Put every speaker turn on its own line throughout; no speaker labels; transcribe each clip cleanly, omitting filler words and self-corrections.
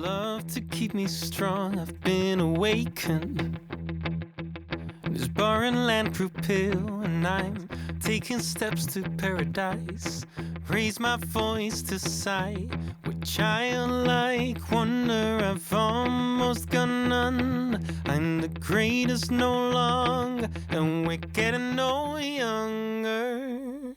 love to keep me strong, I've been awakened. This barren land grew pale and I'm taking steps to paradise. Raise my voice to sight with childlike wonder. I've almost got none. I'm the greatest no longer, and we're getting no younger.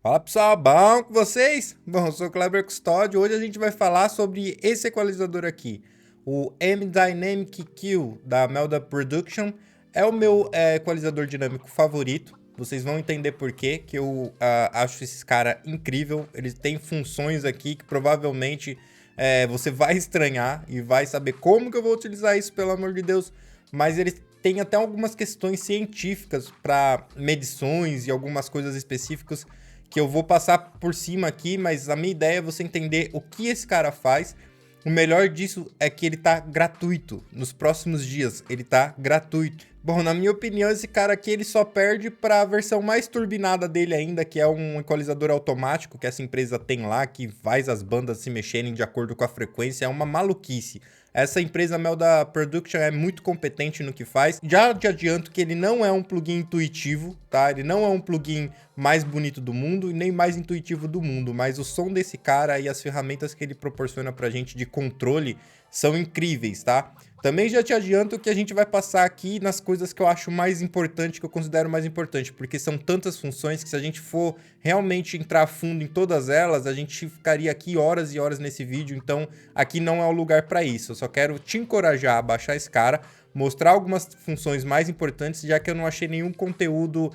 Fala pessoal, bom com vocês? Bom, eu sou o Kleber Custódio. Hoje a gente vai falar sobre esse equalizador aqui, o M-Dynamic Q da Melda Production. É o meu equalizador dinâmico favorito. Vocês vão entender por quê, que eu acho esse cara incrível. Ele tem funções aqui que provavelmente você vai estranhar e vai saber como que eu vou utilizar isso, pelo amor de Deus. Mas ele tem até algumas questões científicas para medições e algumas coisas específicas que eu vou passar por cima aqui, mas a minha ideia é você entender o que esse cara faz. O melhor disso é que ele tá gratuito. Nos próximos dias, ele tá gratuito. Bom, na minha opinião, esse cara aqui ele só perde para a versão mais turbinada dele ainda, que é um equalizador automático que essa empresa tem lá, que faz as bandas se mexerem de acordo com a frequência. É uma maluquice. Essa empresa Melda Production é muito competente no que faz. Já te adianto que ele não é um plugin intuitivo, tá? Ele não é um plugin mais bonito do mundo e nem mais intuitivo do mundo, mas o som desse cara e as ferramentas que ele proporciona pra gente de controle são incríveis, tá? Também já te adianto que a gente vai passar aqui nas coisas que eu acho mais importante, que eu considero mais importante, porque são tantas funções que se a gente for realmente entrar a fundo em todas elas, a gente ficaria aqui horas e horas nesse vídeo, então aqui não é o lugar para isso. Eu só quero te encorajar a baixar esse cara, mostrar algumas funções mais importantes, já que eu não achei nenhum conteúdo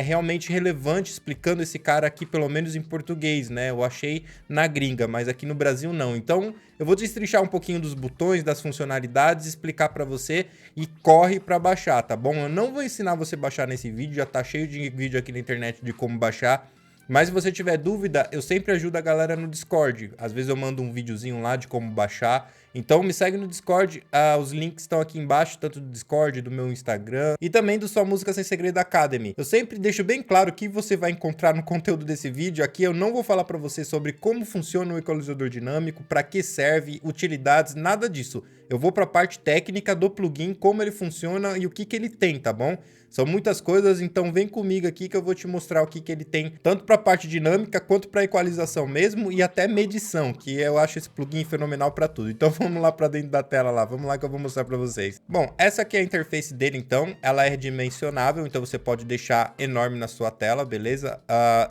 realmente relevante explicando esse cara aqui, pelo menos em português, né? Eu achei na gringa, mas aqui no Brasil não. Então, eu vou destrinchar um pouquinho dos botões, das funcionalidades, explicar para você e corre para baixar, tá bom? Eu não vou ensinar você a baixar nesse vídeo, já tá cheio de vídeo aqui na internet de como baixar. Mas se você tiver dúvida, eu sempre ajudo a galera no Discord. Às vezes eu mando um videozinho lá de como baixar. Então me segue no Discord, os links estão aqui embaixo, tanto do Discord, do meu Instagram e também do Sua Música Sem Segredo Academy. Eu sempre deixo bem claro o que você vai encontrar no conteúdo desse vídeo. Aqui eu não vou falar para você sobre como funciona o equalizador dinâmico, para que serve, utilidades, nada disso. Eu vou para a parte técnica do plugin, como ele funciona e o que ele tem, tá bom? São muitas coisas, então vem comigo aqui que eu vou te mostrar o que ele tem, tanto para a parte dinâmica quanto para equalização mesmo e até medição, que eu acho esse plugin fenomenal para tudo. Então vamos lá para dentro da tela lá, vamos lá que eu vou mostrar para vocês. Bom, essa aqui é a interface dele então, ela é dimensionável, então você pode deixar enorme na sua tela, beleza?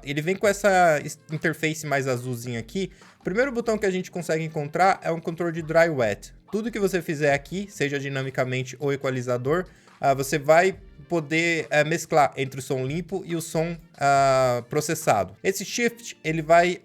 Ele vem com essa interface mais azulzinha aqui. O primeiro botão que a gente consegue encontrar é um controle de dry wet. Tudo que você fizer aqui, seja dinamicamente ou equalizador, você vai poder mesclar entre o som limpo e o som processado. Esse shift ele vai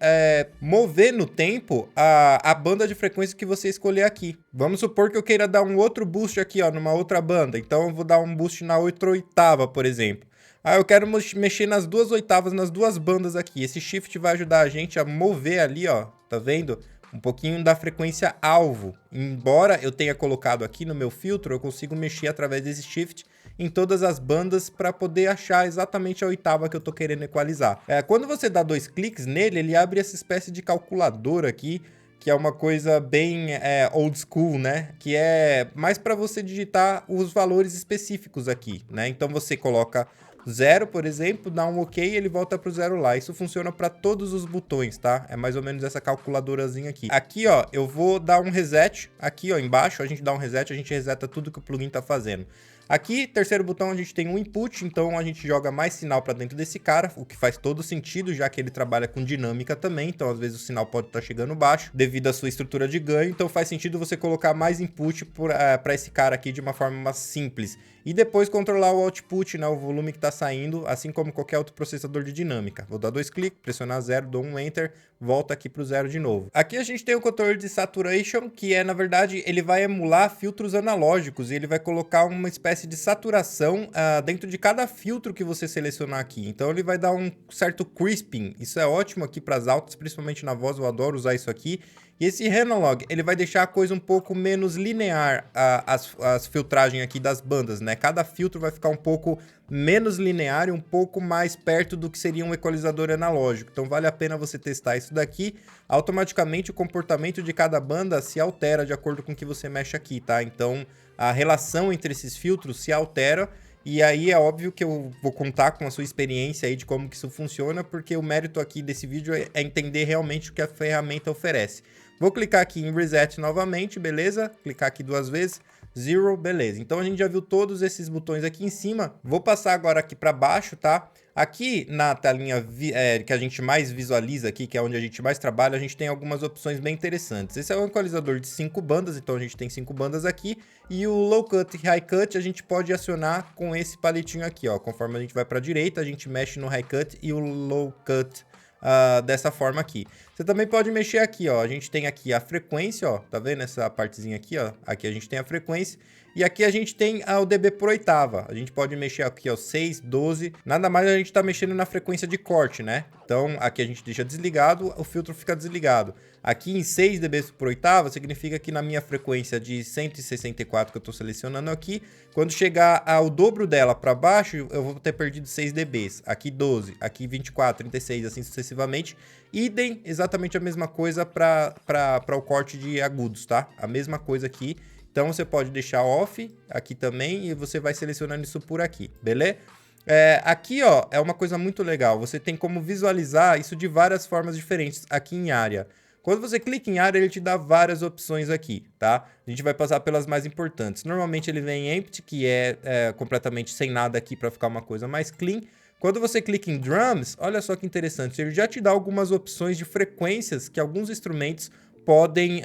mover no tempo a banda de frequência que você escolher aqui. Vamos supor que eu queira dar um outro boost aqui, ó, numa outra banda. Então eu vou dar um boost na 8ª, por exemplo. Eu quero mexer nas 2 oitavas, nas 2 bandas aqui. Esse shift vai ajudar a gente a mover ali, ó, tá vendo? Um pouquinho da frequência alvo. Embora eu tenha colocado aqui no meu filtro, eu consigo mexer através desse shift em todas as bandas para poder achar exatamente a 8ª que eu tô querendo equalizar. Quando você dá 2 cliques nele, ele abre essa espécie de calculador aqui, que é uma coisa bem old school, né? Que é mais para você digitar os valores específicos aqui, né? Então você coloca 0, por exemplo, dá um OK e ele volta pro 0 lá. Isso funciona para todos os botões, tá? É mais ou menos essa calculadorazinha aqui. Aqui, ó, eu vou dar um reset. Aqui, ó, embaixo, a gente dá um reset, a gente reseta tudo que o plugin tá fazendo. Aqui, terceiro botão, a gente tem um input, então a gente joga mais sinal para dentro desse cara, o que faz todo sentido, já que ele trabalha com dinâmica também, então às vezes o sinal pode estar chegando baixo, devido à sua estrutura de ganho, então faz sentido você colocar mais input para esse cara aqui de uma forma mais simples. E depois controlar o output, né, o volume que está saindo, assim como qualquer outro processador de dinâmica. Vou dar 2 cliques, pressionar 0, dou um Enter, volta aqui para o 0 de novo. Aqui a gente tem o controle de saturation, que na verdade, ele vai emular filtros analógicos e ele vai colocar uma espécie de saturação dentro de cada filtro que você selecionar aqui. Então ele vai dar um certo crisping, isso é ótimo aqui para as altas, principalmente na voz, eu adoro usar isso aqui. E esse Analog, ele vai deixar a coisa um pouco menos linear, as filtragens aqui das bandas, né? Cada filtro vai ficar um pouco menos linear e um pouco mais perto do que seria um equalizador analógico. Então vale a pena você testar isso daqui. Automaticamente o comportamento de cada banda se altera de acordo com o que você mexe aqui, tá? Então a relação entre esses filtros se altera. E aí é óbvio que eu vou contar com a sua experiência aí de como que isso funciona, porque o mérito aqui desse vídeo é entender realmente o que a ferramenta oferece. Vou clicar aqui em Reset novamente, beleza? Clicar aqui 2 vezes, Zero, beleza. Então a gente já viu todos esses botões aqui em cima. Vou passar agora aqui para baixo, tá? Aqui na telinha que a gente mais visualiza aqui, que é onde a gente mais trabalha, a gente tem algumas opções bem interessantes. Esse é um equalizador de 5 bandas, então a gente tem 5 bandas aqui. E o Low Cut e High Cut a gente pode acionar com esse palitinho aqui, ó. Conforme a gente vai para a direita, a gente mexe no High Cut e o Low Cut dessa forma aqui. Você também pode mexer aqui, ó. A gente tem aqui a frequência, ó. Tá vendo essa partezinha aqui, ó? Aqui a gente tem a frequência. E aqui a gente tem o dB por oitava. A gente pode mexer aqui, ó, 6, 12. Nada mais a gente tá mexendo na frequência de corte, né? Então, aqui a gente deixa desligado, o filtro fica desligado. Aqui em 6 dB por oitava, significa que na minha frequência de 164 que eu tô selecionando aqui, quando chegar ao dobro dela para baixo, eu vou ter perdido 6 dBs. Aqui 12, aqui 24, 36, assim sucessivamente. Idem, exatamente a mesma coisa para o corte de agudos, tá? A mesma coisa aqui. Então você pode deixar off aqui também e você vai selecionando isso por aqui, beleza? Aqui, ó, é uma coisa muito legal. Você tem como visualizar isso de várias formas diferentes aqui em área. Quando você clica em área, ele te dá várias opções aqui, tá? A gente vai passar pelas mais importantes. Normalmente ele vem em empty, que é completamente sem nada aqui para ficar uma coisa mais clean. Quando você clica em drums, olha só que interessante, ele já te dá algumas opções de frequências que alguns instrumentos podem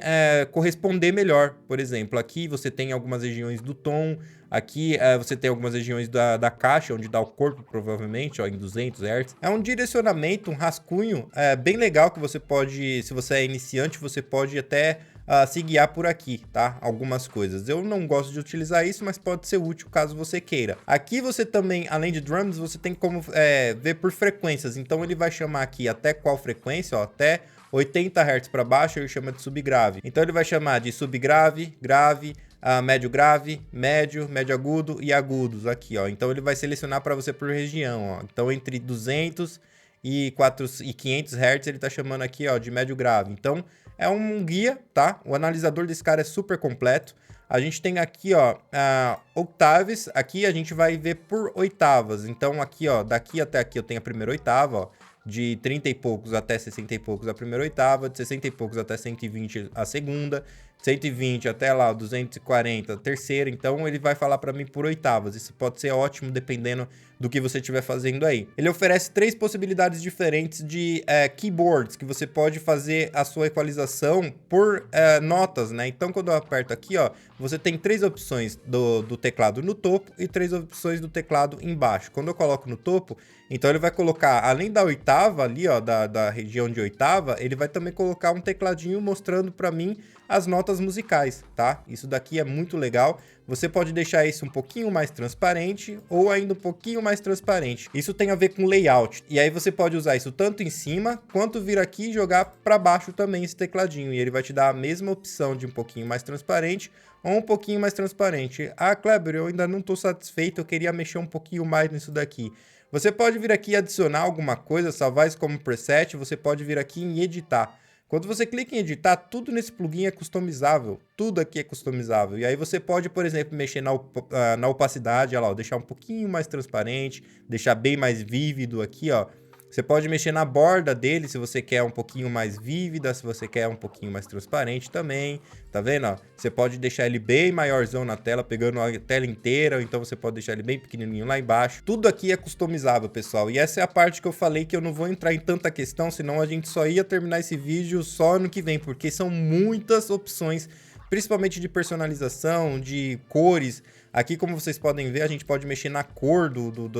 corresponder melhor. Por exemplo, aqui você tem algumas regiões do tom, aqui você tem algumas regiões da caixa, onde dá o corpo, provavelmente, ó, em 200 Hz. É um direcionamento, um rascunho bem legal que você pode, se você é iniciante, você pode até se guiar por aqui, tá? Algumas coisas. Eu não gosto de utilizar isso, mas pode ser útil caso você queira. Aqui você também, além de drums, você tem como ver por frequências. Então ele vai chamar aqui até qual frequência, ó, até 80 Hz para baixo ele chama de subgrave. Então ele vai chamar de subgrave, grave, médio grave, médio, médio agudo e agudos aqui, ó. Então ele vai selecionar para você por região, ó. Então entre 200 e 500 Hz ele tá chamando aqui, ó, de médio grave. Então é um guia, tá? O analisador desse cara é super completo. A gente tem aqui, ó, octaves. Aqui a gente vai ver por oitavas. Então aqui, ó, daqui até aqui eu tenho a primeira oitava, ó. De 30 e poucos até 60 e poucos a primeira oitava, de 60 e poucos até 120 a segunda, 120 até lá 240 a terceira. Então ele vai falar para mim por oitavas. Isso pode ser ótimo dependendo do que você estiver fazendo aí. Ele oferece 3 possibilidades diferentes de keyboards, que você pode fazer a sua equalização por notas, né? Então quando eu aperto aqui, ó, você tem 3 opções do teclado no topo e 3 opções do teclado embaixo. Quando eu coloco no topo, então ele vai colocar, além da oitava ali, ó, da região de oitava, ele vai também colocar um tecladinho mostrando para mim as notas musicais, tá? Isso daqui é muito legal. Você pode deixar isso um pouquinho mais transparente ou ainda um pouquinho mais transparente. Isso tem a ver com layout. E aí você pode usar isso tanto em cima, quanto vir aqui e jogar para baixo também esse tecladinho. E ele vai te dar a mesma opção de um pouquinho mais transparente ou um pouquinho mais transparente. Ah, Kleber, eu ainda não estou satisfeito, eu queria mexer um pouquinho mais nisso daqui. Você pode vir aqui e adicionar alguma coisa, salvar isso como preset, você pode vir aqui em editar. Quando você clica em editar, tudo nesse plugin é customizável, tudo aqui é customizável. E aí você pode, por exemplo, mexer na opacidade, olha lá, ó, deixar um pouquinho mais transparente, deixar bem mais vívido aqui, ó. Você pode mexer na borda dele, se você quer um pouquinho mais vívida, se você quer um pouquinho mais transparente também, tá vendo, ó? Você pode deixar ele bem maiorzão na tela, pegando a tela inteira, ou então você pode deixar ele bem pequenininho lá embaixo. Tudo aqui é customizável, pessoal, e essa é a parte que eu falei que eu não vou entrar em tanta questão, senão a gente só ia terminar esse vídeo só ano que vem, porque são muitas opções, principalmente de personalização, de cores. Aqui, como vocês podem ver, a gente pode mexer na cor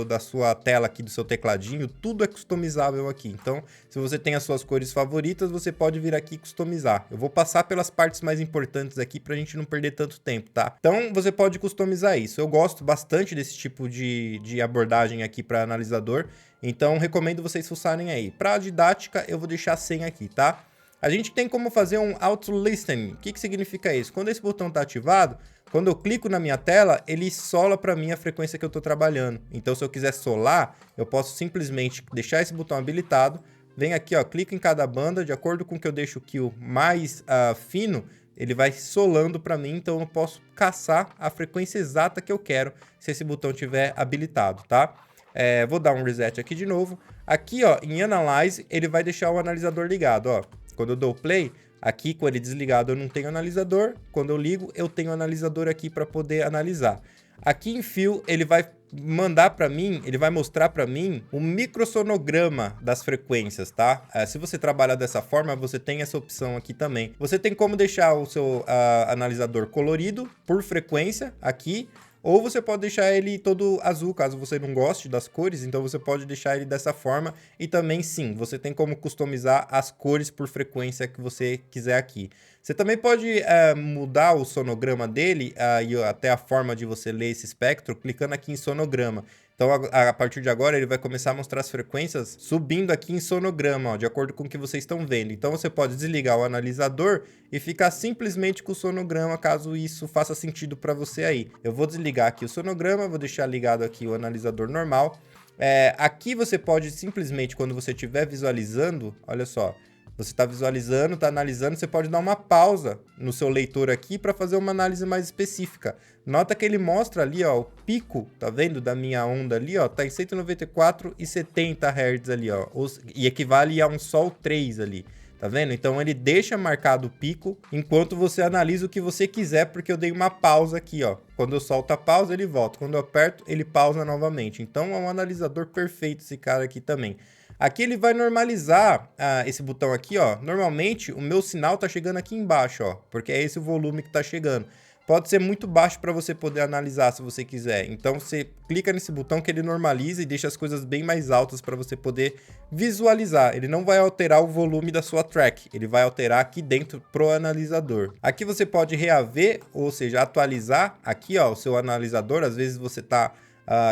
da sua tela aqui, do seu tecladinho. Tudo é customizável aqui. Então, se você tem as suas cores favoritas, você pode vir aqui e customizar. Eu vou passar pelas partes mais importantes aqui pra gente não perder tanto tempo, tá? Então, você pode customizar isso. Eu gosto bastante desse tipo de abordagem aqui para analisador. Então, recomendo vocês fuçarem aí. Para didática, eu vou deixar 100 aqui, tá? A gente tem como fazer um auto listening. O que significa isso? Quando esse botão está ativado, quando eu clico na minha tela, ele sola para mim a frequência que eu estou trabalhando. Então, se eu quiser solar, eu posso simplesmente deixar esse botão habilitado. Vem aqui, ó, clico em cada banda, de acordo com que eu deixo o kill mais fino, ele vai solando para mim, então eu posso caçar a frequência exata que eu quero, se esse botão estiver habilitado, tá? Vou dar um reset aqui de novo. Aqui, ó, em Analyze, ele vai deixar o analisador ligado, ó. Quando eu dou play, aqui com ele desligado eu não tenho analisador. Quando eu ligo, eu tenho analisador aqui para poder analisar. Aqui em Fill, ele vai mandar para mim, ele vai mostrar para mim um microsonograma das frequências, tá? Se você trabalhar dessa forma, você tem essa opção aqui também. Você tem como deixar o seu analisador colorido por frequência aqui, ou você pode deixar ele todo azul, caso você não goste das cores, então você pode deixar ele dessa forma. E também, sim, você tem como customizar as cores por frequência que você quiser aqui. Você também pode mudar o sonograma dele e até a forma de você ler esse espectro, clicando aqui em sonograma. Então, a partir de agora, ele vai começar a mostrar as frequências subindo aqui em sonograma, ó, de acordo com o que vocês estão vendo. Então, você pode desligar o analisador e ficar simplesmente com o sonograma, caso isso faça sentido para você aí. Eu vou desligar aqui o sonograma, vou deixar ligado aqui o analisador normal. Aqui você pode simplesmente, quando você estiver visualizando, olha só, você está visualizando, está analisando, você pode dar uma pausa no seu leitor aqui para fazer uma análise mais específica. Nota que ele mostra ali, ó, o pico, tá vendo, da minha onda ali, ó, tá em 194,70 Hz ali, ó, e equivale a um Sol 3 ali, tá vendo? Então ele deixa marcado o pico enquanto você analisa o que você quiser, porque eu dei uma pausa aqui, ó. Quando eu solto a pausa, ele volta. Quando eu aperto, ele pausa novamente. Então é um analisador perfeito esse cara aqui também. Aqui ele vai normalizar esse botão aqui, ó. Normalmente o meu sinal tá chegando aqui embaixo, ó, porque é esse o volume que tá chegando. Pode ser muito baixo para você poder analisar se você quiser. Então você clica nesse botão que ele normaliza e deixa as coisas bem mais altas para você poder visualizar. Ele não vai alterar o volume da sua track, ele vai alterar aqui dentro pro analisador. Aqui você pode reaver, ou seja, atualizar aqui, ó, o seu analisador. Às vezes você tá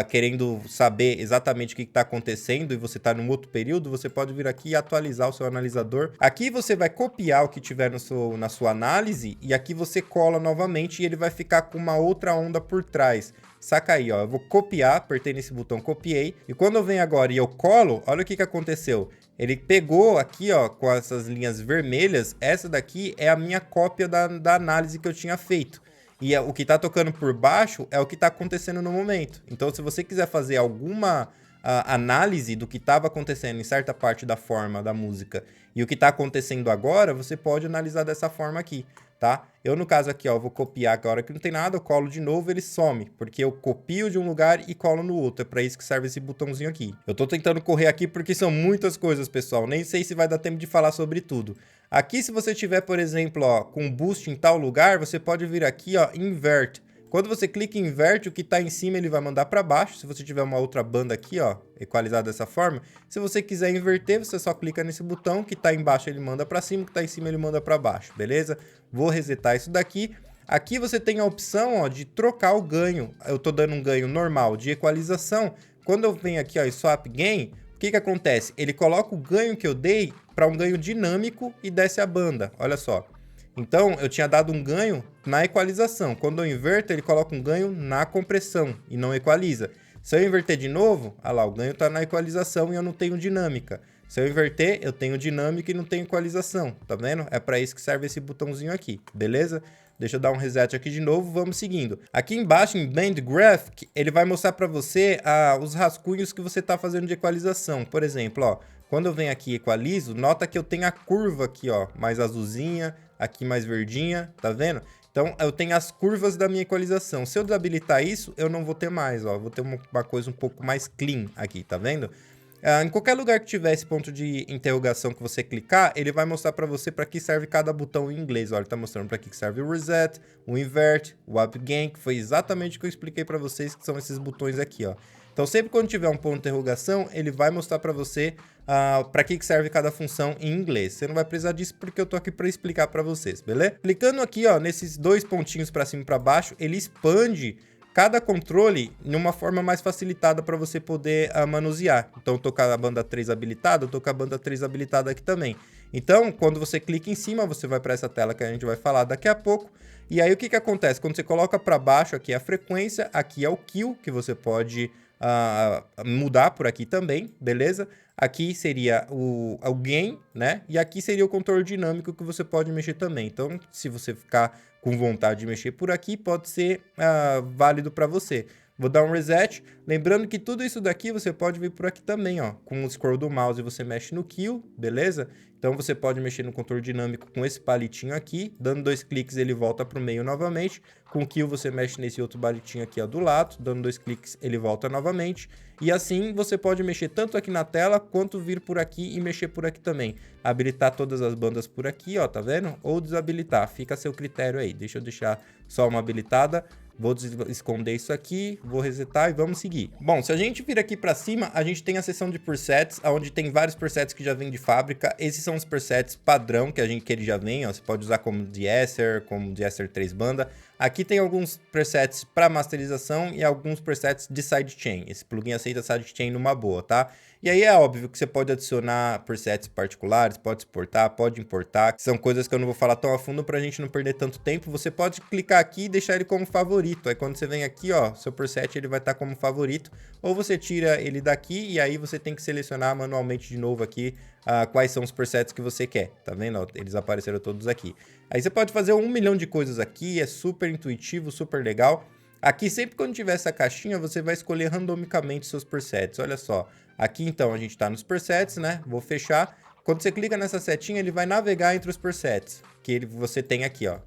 querendo saber exatamente o que está acontecendo e você está num outro período, você pode vir aqui e atualizar o seu analisador. Aqui você vai copiar o que tiver na sua análise e aqui você cola novamente e ele vai ficar com uma outra onda por trás. Saca aí, ó, eu vou copiar, apertei nesse botão, copiei, e quando eu venho agora e eu colo, olha o que aconteceu. Ele pegou aqui, ó, com essas linhas vermelhas, essa daqui é a minha cópia da análise que eu tinha feito. E o que está tocando por baixo é o que está acontecendo no momento. Então, se você quiser fazer alguma análise do que estava acontecendo em certa parte da forma da música e o que está acontecendo agora, você pode analisar dessa forma aqui, tá? Eu, no caso aqui, ó, vou copiar agora que não tem nada, eu colo de novo, ele some, porque eu copio de um lugar e colo no outro. É para isso que serve esse botãozinho aqui. Eu tô tentando correr aqui porque são muitas coisas, pessoal. Nem sei se vai dar tempo de falar sobre tudo. Aqui, se você tiver, por exemplo, ó, com boost em tal lugar, você pode vir aqui, ó, invert. Quando você clica em invert, o que está em cima ele vai mandar para baixo. Se você tiver uma outra banda aqui, ó, equalizada dessa forma, se você quiser inverter, você só clica nesse botão, que está embaixo ele manda para cima, que está em cima ele manda para baixo, beleza? Vou resetar isso daqui. Aqui você tem a opção, ó, de trocar o ganho. Eu tô dando um ganho normal de equalização. Quando eu venho aqui, ó, e swap gain, o que acontece? Ele coloca o ganho que eu dei para um ganho dinâmico e desce a banda, olha só. Então, eu tinha dado um ganho na equalização. Quando eu inverto, ele coloca um ganho na compressão e não equaliza. Se eu inverter de novo, olha lá, o ganho está na equalização e eu não tenho dinâmica. Se eu inverter, eu tenho dinâmica e não tenho equalização, tá vendo? É para isso que serve esse botãozinho aqui, beleza? Deixa eu dar um reset aqui de novo, vamos seguindo. Aqui embaixo em Band Graphic, ele vai mostrar para você os rascunhos que você está fazendo de equalização. Por exemplo, ó, quando eu venho aqui e equalizo, nota que eu tenho a curva aqui, ó, mais azulzinha, aqui mais verdinha, tá vendo? Então, eu tenho as curvas da minha equalização. Se eu desabilitar isso, eu não vou ter mais, ó. Vou ter uma coisa um pouco mais clean aqui, tá vendo? Em qualquer lugar que tiver esse ponto de interrogação que você clicar, ele vai mostrar para você para que serve cada botão em inglês. Olha, ele tá mostrando para que serve o reset, o invert, o up gain, que foi exatamente o que eu expliquei para vocês, que são esses botões aqui, ó. Então, sempre quando tiver um ponto de interrogação, ele vai mostrar para você para que serve cada função em inglês. Você não vai precisar disso porque eu tô aqui para explicar para vocês, beleza? Clicando aqui, ó, nesses dois pontinhos para cima e para baixo, ele expande cada controle de uma forma mais facilitada para você poder manusear. Então, eu tô com a banda 3 habilitada, eu tô com a banda 3 habilitada aqui também. Então, quando você clica em cima, você vai para essa tela que a gente vai falar daqui a pouco. E aí, o que acontece? Quando você coloca para baixo, aqui é a frequência, aqui é o kill, que você pode mudar por aqui também, beleza? Aqui seria o gain, né? E aqui seria o controle dinâmico que você pode mexer também. Então, se você ficar com vontade de mexer por aqui, pode ser válido para você. Vou dar um reset. Lembrando que tudo isso daqui você pode vir por aqui também, ó. Com o scroll do mouse você mexe no kill, beleza? Então você pode mexer no controle dinâmico com esse palitinho aqui. Dando 2 cliques ele volta para o meio novamente. Com o kill você mexe nesse outro palitinho aqui, ó, do lado. Dando 2 cliques ele volta novamente. E assim você pode mexer tanto aqui na tela, quanto vir por aqui e mexer por aqui também. Habilitar todas as bandas por aqui, ó, tá vendo? Ou desabilitar, fica a seu critério aí. Deixa eu deixar só uma habilitada. Vou esconder isso aqui, vou resetar e vamos seguir. Bom, se a gente vir aqui para cima, a gente tem a seção de presets, onde tem vários presets que já vêm de fábrica. Esses são os presets padrão que ele já vem, ó. Você pode usar como de-esser, como de-esser 3 banda. Aqui tem alguns presets para masterização e alguns presets de sidechain. Esse plugin aceita sidechain numa boa, tá? E aí é óbvio que você pode adicionar presets particulares, pode exportar, pode importar, que são coisas que eu não vou falar tão a fundo pra gente não perder tanto tempo. Você pode clicar aqui e deixar ele como favorito. Aí quando você vem aqui, ó, seu preset ele vai estar como favorito. Ou você tira ele daqui e aí você tem que selecionar manualmente de novo aqui quais são os presets que você quer. Tá vendo? Ó, eles apareceram todos aqui. Aí você pode fazer 1 milhão de coisas aqui, é super intuitivo, super legal. Aqui, sempre quando tiver essa caixinha, você vai escolher randomicamente seus presets. Olha só, aqui então a gente está nos presets, né? Vou fechar. Quando você clica nessa setinha, ele vai navegar entre os presets que você tem aqui, ó,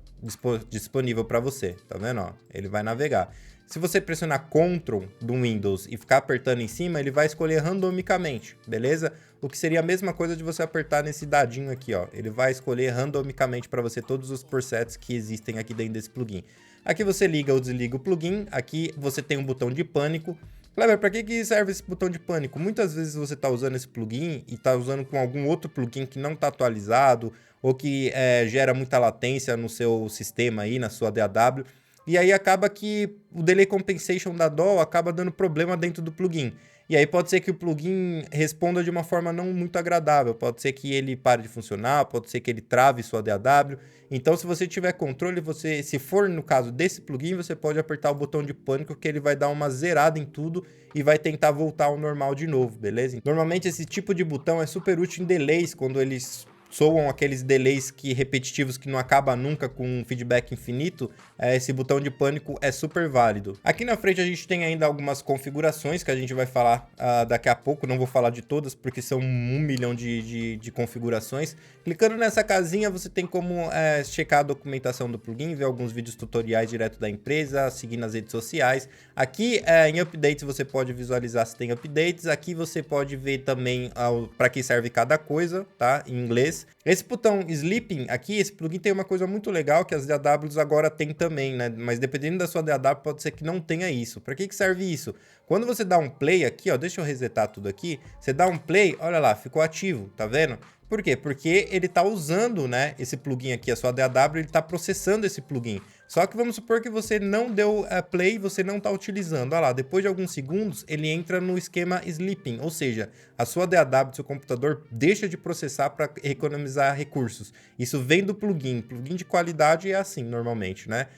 disponível para você. Tá vendo? Ó, ele vai navegar. Se você pressionar Ctrl do Windows e ficar apertando em cima, ele vai escolher randomicamente, beleza? O que seria a mesma coisa de você apertar nesse dadinho aqui, ó. Ele vai escolher randomicamente para você todos os presets que existem aqui dentro desse plugin. Aqui você liga ou desliga o plugin. Aqui você tem um botão de pânico. Kleber, para que serve esse botão de pânico? Muitas vezes você está usando esse plugin e está usando com algum outro plugin que não está atualizado ou que gera muita latência no seu sistema aí, na sua DAW. E aí acaba que o Delay Compensation da DAW acaba dando problema dentro do plugin. E aí pode ser que o plugin responda de uma forma não muito agradável. Pode ser que ele pare de funcionar, pode ser que ele trave sua DAW. Então, se você tiver controle, se for no caso desse plugin, você pode apertar o botão de pânico que ele vai dar uma zerada em tudo e vai tentar voltar ao normal de novo, beleza? Normalmente esse tipo de botão é super útil em delays, quando eles soam aqueles delays repetitivos que não acaba nunca com um feedback infinito. Esse botão de pânico é super válido. Aqui na frente a gente tem ainda algumas configurações que a gente vai falar daqui a pouco. Não vou falar de todas porque são 1 milhão de configurações. Clicando nessa casinha você tem como checar a documentação do plugin, ver alguns vídeos tutoriais direto da empresa, seguir nas redes sociais. Aqui em updates você pode visualizar se tem updates. Aqui você pode ver também para que serve cada coisa, tá? Em inglês. Esse botão Sleeping aqui, esse plugin tem uma coisa muito legal que as DAWs agora tem também, né? Mas dependendo da sua DAW pode ser que não tenha isso. Para que serve isso? Quando você dá um play aqui, ó, deixa eu resetar tudo aqui. Você dá um play, olha lá, ficou ativo, tá vendo? Por quê? Porque ele tá usando, né, esse plugin aqui, a sua DAW, ele tá processando esse plugin. Só que vamos supor que você não deu play, você não tá utilizando. Olha lá, depois de alguns segundos, ele entra no esquema sleeping, ou seja, a sua DAW do seu computador deixa de processar para economizar recursos. Isso vem do plugin. Plugin de qualidade é assim, normalmente, né?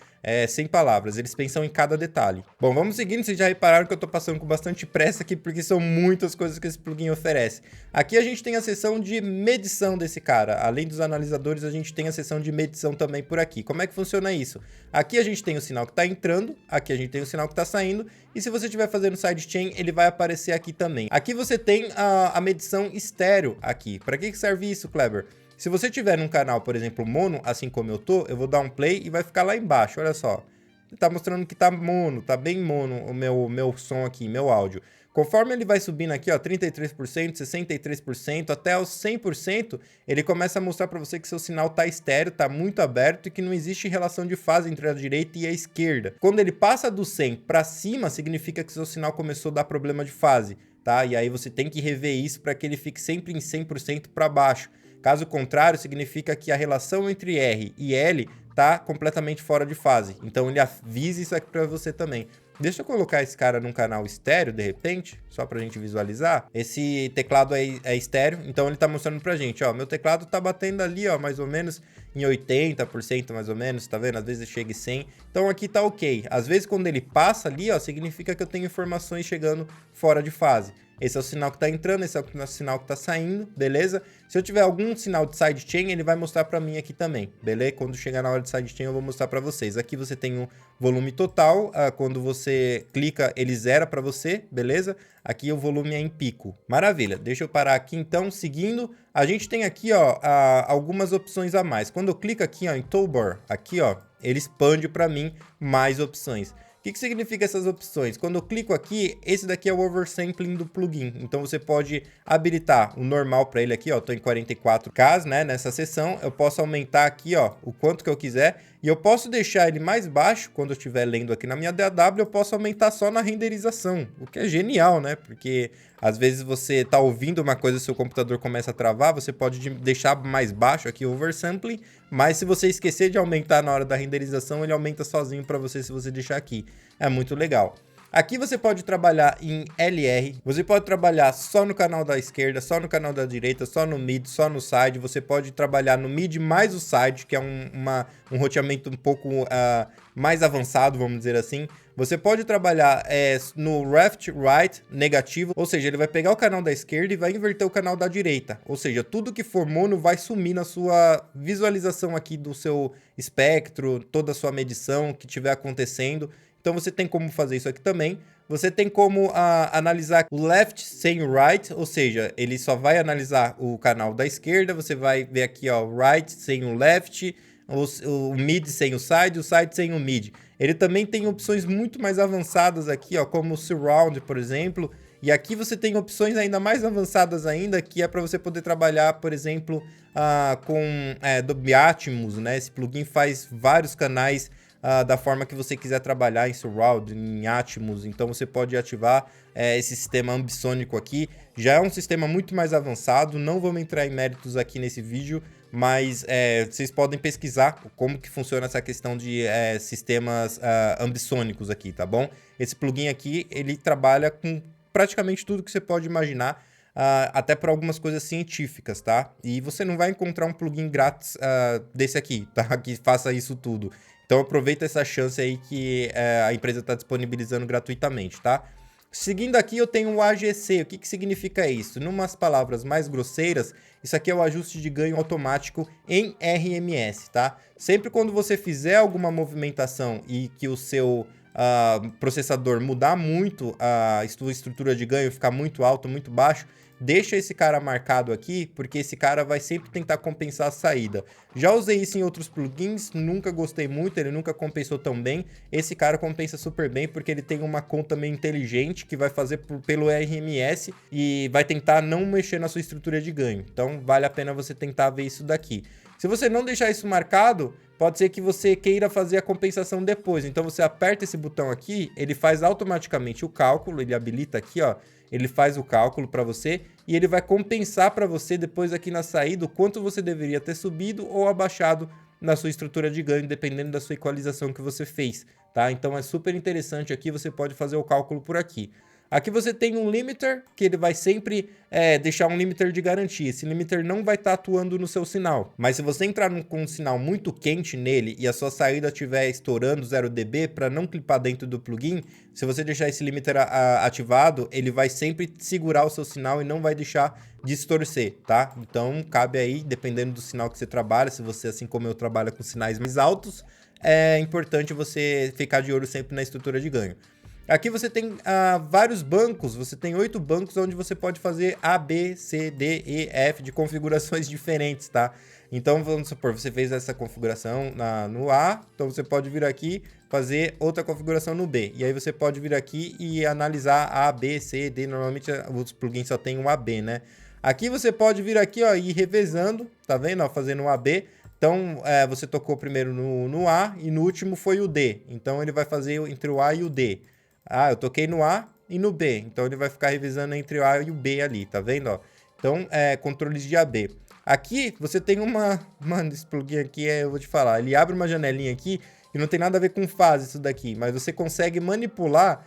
Sem palavras, eles pensam em cada detalhe. Bom, vamos seguindo, vocês já repararam que eu tô passando com bastante pressa aqui, porque são muitas coisas que esse plugin oferece. Aqui a gente tem a seção de medição desse cara, além dos analisadores, a gente tem a seção de medição também por aqui. Como é que funciona isso? Aqui a gente tem o sinal que tá entrando, aqui a gente tem o sinal que tá saindo, e se você estiver fazendo sidechain, ele vai aparecer aqui também. Aqui você tem a medição estéreo aqui. Para que serve isso, Kleber? Se você tiver num canal, por exemplo, mono, assim como eu vou dar um play e vai ficar lá embaixo, olha só. Ele tá mostrando que tá mono, tá bem mono o meu som aqui, meu áudio. Conforme ele vai subindo aqui, ó, 33%, 63%, até os 100%, ele começa a mostrar para você que seu sinal tá estéreo, tá muito aberto e que não existe relação de fase entre a direita e a esquerda. Quando ele passa do 100 para cima, significa que seu sinal começou a dar problema de fase, tá? E aí você tem que rever isso para que ele fique sempre em 100% para baixo. Caso contrário, significa que a relação entre R e L está completamente fora de fase. Então ele avisa isso aqui para você também. Deixa eu colocar esse cara num canal estéreo, de repente, só pra gente visualizar. Esse teclado é estéreo, então ele tá mostrando pra gente, ó, meu teclado tá batendo ali, ó, mais ou menos em 80% mais ou menos, tá vendo? Às vezes chega em 100, então aqui tá ok. Às vezes quando ele passa ali, ó, significa que eu tenho informações chegando fora de fase. Esse é o sinal que tá entrando, esse é o sinal que tá saindo, beleza? Se eu tiver algum sinal de sidechain, ele vai mostrar pra mim aqui também, beleza? Quando chegar na hora de sidechain, eu vou mostrar pra vocês. Aqui você tem o volume total, quando você clica, ele zera pra você, beleza? Aqui o volume é em pico. Maravilha, deixa eu parar aqui então, seguindo. A gente tem aqui, ó, algumas opções a mais. Quando eu clico aqui, ó, em Toolbar, aqui, ó, ele expande pra mim mais opções. O que significa essas opções? Quando eu clico aqui, esse daqui é o oversampling do plugin. Então você pode habilitar o normal para ele aqui, ó. Tô em 44K, né, nessa seção. Eu posso aumentar aqui, ó, o quanto que eu quiser. E eu posso deixar ele mais baixo, quando eu estiver lendo aqui na minha DAW, eu posso aumentar só na renderização. O que é genial, né? Porque às vezes você tá ouvindo uma coisa e seu computador começa a travar, você pode deixar mais baixo aqui o oversampling, mas se você esquecer de aumentar na hora da renderização, ele aumenta sozinho para você se você deixar aqui. É muito legal. Aqui você pode trabalhar em LR, você pode trabalhar só no canal da esquerda, só no canal da direita, só no mid, só no side. Você pode trabalhar no mid mais o side, que é um roteamento um pouco mais avançado, vamos dizer assim. Você pode trabalhar no left, right, negativo, ou seja, ele vai pegar o canal da esquerda e vai inverter o canal da direita. Ou seja, tudo que for mono vai sumir na sua visualização aqui do seu espectro, toda a sua medição que estiver acontecendo. Então você tem como fazer isso aqui também. Você tem como analisar o left sem o right, ou seja, ele só vai analisar o canal da esquerda. Você vai ver aqui, ó, right sem o left, o mid sem o side sem o mid. Ele também tem opções muito mais avançadas aqui, ó, como o surround, por exemplo. E aqui você tem opções ainda mais avançadas ainda, que é para você poder trabalhar, por exemplo, com Dolby Atmos, né? Esse plugin faz vários canais da forma que você quiser trabalhar em Surround, em Atmos. Então você pode ativar esse sistema ambisônico aqui. Já é um sistema muito mais avançado, não vamos entrar em méritos aqui nesse vídeo, mas vocês podem pesquisar como que funciona essa questão de sistemas ambisônicos aqui, tá bom? Esse plugin aqui, ele trabalha com praticamente tudo que você pode imaginar, até para algumas coisas científicas, tá? E você não vai encontrar um plugin grátis desse aqui, tá? Que faça isso tudo. Então aproveita essa chance aí que a empresa está disponibilizando gratuitamente, tá? Seguindo aqui eu tenho o AGC. O que significa isso? Numas palavras mais grosseiras, isso aqui é o ajuste de ganho automático em RMS, tá? Sempre quando você fizer alguma movimentação e que o seu processador mudar muito a sua estrutura de ganho, ficar muito alto, muito baixo, deixa esse cara marcado aqui, porque esse cara vai sempre tentar compensar a saída. Já usei isso em outros plugins, nunca gostei muito, ele nunca compensou tão bem. Esse cara compensa super bem, porque ele tem uma conta meio inteligente, que vai fazer pelo RMS e vai tentar não mexer na sua estrutura de ganho. Então vale a pena você tentar ver isso daqui. Se você não deixar isso marcado, pode ser que você queira fazer a compensação depois. Então você aperta esse botão aqui, ele faz automaticamente o cálculo, ele habilita aqui, ó. Ele faz o cálculo para você e ele vai compensar para você depois aqui na saída o quanto você deveria ter subido ou abaixado na sua estrutura de ganho, dependendo da sua equalização que você fez, tá? Então é super interessante aqui, você pode fazer o cálculo por aqui. Aqui você tem um limiter, que ele vai sempre deixar um limiter de garantia. Esse limiter não vai estar atuando no seu sinal. Mas se você entrar com um sinal muito quente nele e a sua saída estiver estourando 0 dB, para não clipar dentro do plugin, se você deixar esse limiter ativado, ele vai sempre segurar o seu sinal e não vai deixar distorcer, tá? Então cabe aí, dependendo do sinal que você trabalha, se você, assim como eu, trabalha com sinais mais altos, é importante você ficar de olho sempre na estrutura de ganho. Aqui você tem vários bancos, você tem 8 bancos onde você pode fazer A, B, C, D, E, F de configurações diferentes, tá? Então, vamos supor, você fez essa configuração no A, então você pode vir aqui fazer outra configuração no B. E aí você pode vir aqui e analisar A, B, C, D, normalmente os plugins só tem um A, B, né? Aqui você pode vir aqui, ó, e ir revezando, tá vendo? Ó, fazendo um A, B. Então, você tocou primeiro no A e no último foi o D. Então, ele vai fazer entre o A e o D. Eu toquei no A e no B, então ele vai ficar revisando entre o A e o B ali, tá vendo, ó? Então, controles de AB. Aqui, você tem mano, esse plugin aqui, eu vou te falar, ele abre uma janelinha aqui e não tem nada a ver com fase isso daqui, mas você consegue manipular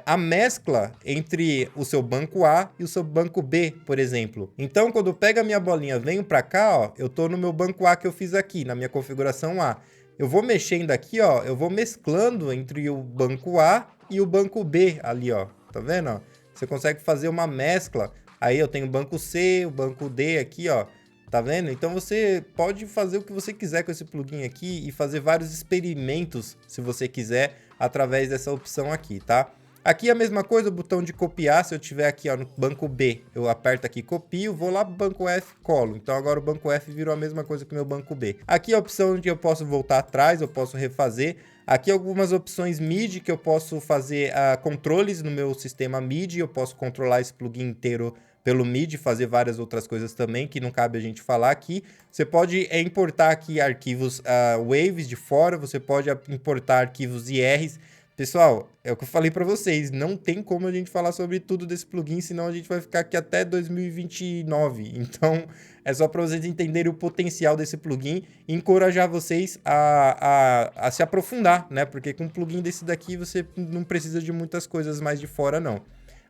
a mescla entre o seu banco A e o seu banco B, por exemplo. Então, quando eu pego a minha bolinha, venho para cá, ó, eu tô no meu banco A que eu fiz aqui, na minha configuração A. Eu vou mexendo aqui, ó, eu vou mesclando entre o banco A e o banco B ali, ó. Tá vendo, ó? Você consegue fazer uma mescla. Aí eu tenho o banco C, o banco D aqui, ó. Tá vendo? Então você pode fazer o que você quiser com esse plugin aqui e fazer vários experimentos, se você quiser, através dessa opção aqui, tá? Aqui a mesma coisa, o botão de copiar, se eu tiver aqui ó, no banco B, eu aperto aqui, copio, vou lá pro banco F, colo. Então agora o banco F virou a mesma coisa que o meu banco B. Aqui a opção de eu posso voltar atrás, eu posso refazer. Aqui algumas opções MIDI que eu posso fazer controles no meu sistema MIDI, eu posso controlar esse plugin inteiro pelo MIDI, fazer várias outras coisas também, que não cabe a gente falar aqui. Você pode importar aqui arquivos waves de fora, você pode importar arquivos IRs. Pessoal, é o que eu falei para vocês, não tem como a gente falar sobre tudo desse plugin, senão a gente vai ficar aqui até 2029. Então, é só para vocês entenderem o potencial desse plugin e encorajar vocês a se aprofundar, né? Porque com um plugin desse daqui, você não precisa de muitas coisas mais de fora, não.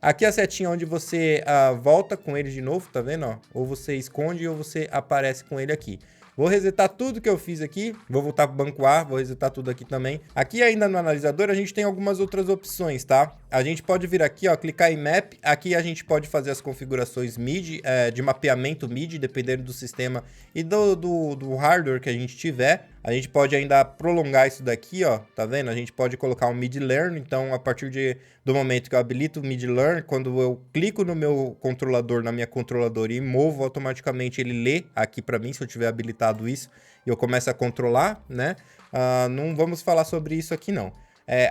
Aqui a setinha onde você volta com ele de novo, tá vendo? Ó? Ou você esconde ou você aparece com ele aqui. Vou resetar tudo que eu fiz aqui, vou voltar para o banco A, vou resetar tudo aqui também. Aqui ainda no analisador a gente tem algumas outras opções, tá? A gente pode vir aqui, ó, clicar em Map, aqui a gente pode fazer as configurações MIDI, de mapeamento MIDI, dependendo do sistema e do hardware que a gente tiver. A gente pode ainda prolongar isso daqui, ó, tá vendo? A gente pode colocar um MIDI Learn, então a partir do momento que eu habilito o MIDI Learn, quando eu clico no meu controlador, na minha controladora e movo, automaticamente ele lê aqui para mim, se eu tiver habilitado isso, e eu começo a controlar, né? Não vamos falar sobre isso aqui não.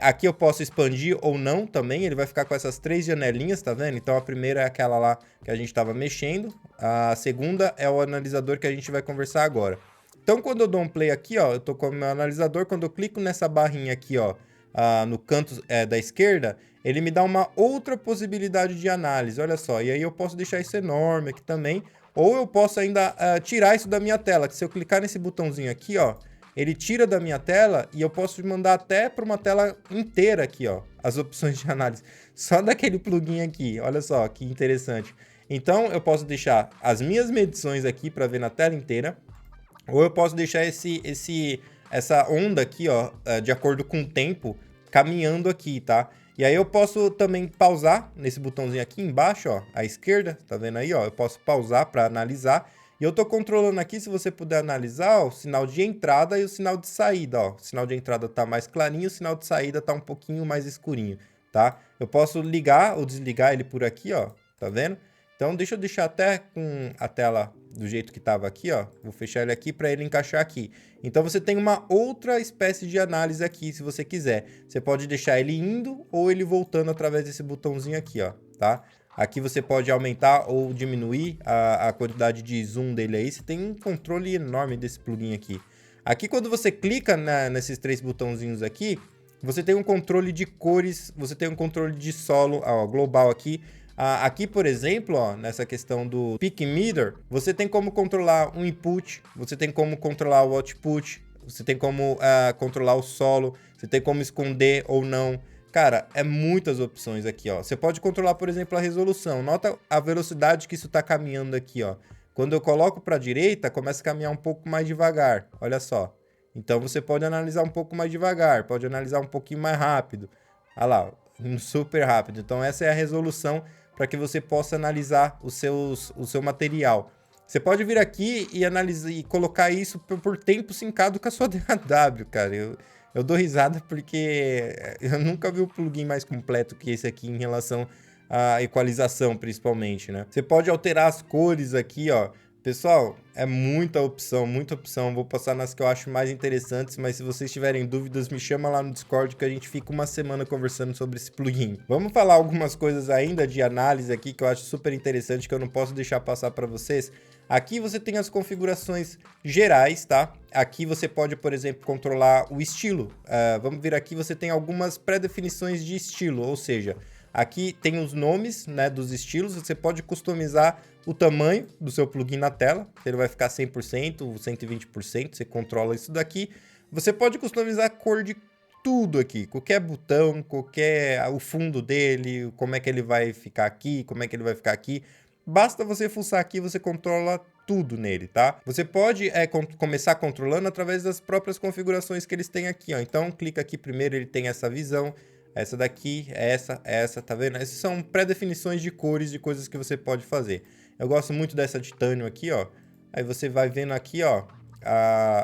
Aqui eu posso expandir ou não também, ele vai ficar com essas 3 janelinhas, tá vendo? Então a primeira é aquela lá que a gente estava mexendo, a segunda é o analisador que a gente vai conversar agora. Então, quando eu dou um play aqui, ó, eu tô com o meu analisador, quando eu clico nessa barrinha aqui, ó, no canto da esquerda, ele me dá uma outra possibilidade de análise, olha só. E aí eu posso deixar isso enorme aqui também, ou eu posso ainda tirar isso da minha tela, que se eu clicar nesse botãozinho aqui, ó, ele tira da minha tela e eu posso mandar até para uma tela inteira aqui, ó, as opções de análise. Só daquele plugin aqui, olha só que interessante. Então, eu posso deixar as minhas medições aqui para ver na tela inteira, ou eu posso deixar essa onda aqui, ó, de acordo com o tempo, caminhando aqui, tá? E aí eu posso também pausar nesse botãozinho aqui embaixo, ó, à esquerda, tá vendo aí, ó? Eu posso pausar para analisar. E eu tô controlando aqui, se você puder analisar, ó, o sinal de entrada e o sinal de saída, ó. O sinal de entrada tá mais clarinho, o sinal de saída tá um pouquinho mais escurinho, tá? Eu posso ligar ou desligar ele por aqui, ó, tá vendo? Então, deixa eu deixar até com a tela do jeito que estava aqui, ó. Vou fechar ele aqui para ele encaixar aqui. Então, você tem uma outra espécie de análise aqui, se você quiser. Você pode deixar ele indo ou ele voltando através desse botãozinho aqui, ó, tá? Aqui você pode aumentar ou diminuir a quantidade de zoom dele aí. Você tem um controle enorme desse plugin aqui. Aqui, quando você clica nesses 3 botãozinhos aqui, você tem um controle de cores, você tem um controle de solo, ó, global aqui. Aqui, por exemplo, ó, nessa questão do Peak Meter, você tem como controlar um input, você tem como controlar o output, você tem como controlar o solo, você tem como esconder ou não. Cara, é muitas opções aqui, ó. Você pode controlar, por exemplo, a resolução. Nota a velocidade que isso está caminhando aqui, ó. Quando eu coloco para a direita, começa a caminhar um pouco mais devagar, olha só. Então, você pode analisar um pouco mais devagar, pode analisar um pouquinho mais rápido. Olha lá, super rápido. Então, essa é a resolução para que você possa analisar o seu material. Você pode vir aqui e analisar e colocar isso por tempo sincado com a sua DAW, cara. Eu dou risada porque eu nunca vi um plugin mais completo que esse aqui em relação à equalização, principalmente, né? Você pode alterar as cores aqui, ó. Pessoal, é muita opção, muita opção. Vou passar nas que eu acho mais interessantes, mas se vocês tiverem dúvidas, me chama lá no Discord que a gente fica uma semana conversando sobre esse plugin. Vamos falar algumas coisas ainda de análise aqui que eu acho super interessante, que eu não posso deixar passar para vocês. Aqui você tem as configurações gerais, tá? Aqui você pode, por exemplo, controlar o estilo. Vamos vir aqui, você tem algumas pré-definições de estilo, ou seja, aqui tem os nomes, né, dos estilos, você pode customizar o tamanho do seu plugin na tela, ele vai ficar 100%, 120%, você controla isso daqui. Você pode customizar a cor de tudo aqui, qualquer botão, o fundo dele, como é que ele vai ficar aqui, como é que ele vai ficar aqui. Basta você fuçar aqui, você controla tudo nele, tá? Você pode começar controlando através das próprias configurações que eles têm aqui, ó. Então, clica aqui primeiro, ele tem essa visão, essa daqui, essa, tá vendo? Essas são pré-definições de cores, de coisas que você pode fazer. Eu gosto muito dessa titânio aqui, ó. Aí você vai vendo aqui, ó,